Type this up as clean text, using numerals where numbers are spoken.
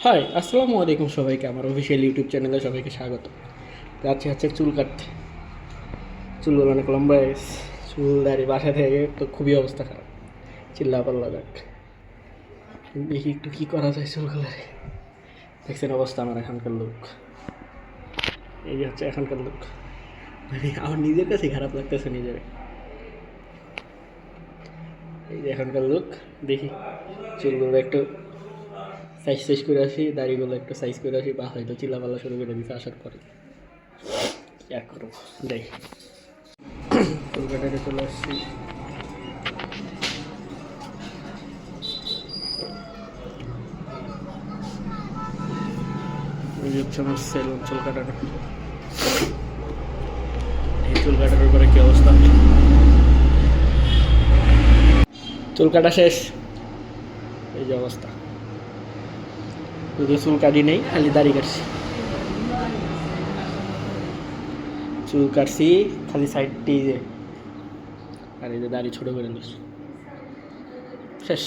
High, আসসালামু আলাইকুম সবাইকে আমার অফিসিয়াল ইউটিউব চ্যানেলে সবাইকে স্বাগত। যাচ্ছি হচ্ছে চুল কাটতে। চুলগুলো অনেক লম্বা হয়ে গেছে। চুল দাড়ি বাসা থেকে তো খুবই অবস্থা খারাপ। চিল্লা পাল্লা যাক, দেখি একটু কী করা যায় চুলগুলারে। দেখছেন অবস্থা আমার এখনকার লুক। এই যে হচ্ছে এখনকার লুক। মানে আমার নিজের কাছে খারাপ লাগতেছে নিজের। এই যে এখনকার লুক। দেখি চুলগুলো একটু সাইজ করে আসি, দাড়িগুলো একটু সাইজ করে আসি, বা হয়তো চিল্লাপাল্লা শুরু করে দিতে আসার পরে কি আর করবো। যাই, কলকাতায় চলে আসছি। এই হচ্ছে আমার সেলুন, চুল কাটানো। এই চুল কাটার উপরে কি অবস্থা, চুল কাটা শেষ। এই যে অবস্থা, শুধু চুল কাটি নেই, খালি দাড়ি কাটছি। চুল কাটছি খালি সাইডটি, যে আর এই যে দাড়ি ছোট করে নিচ্ছি। শেষ।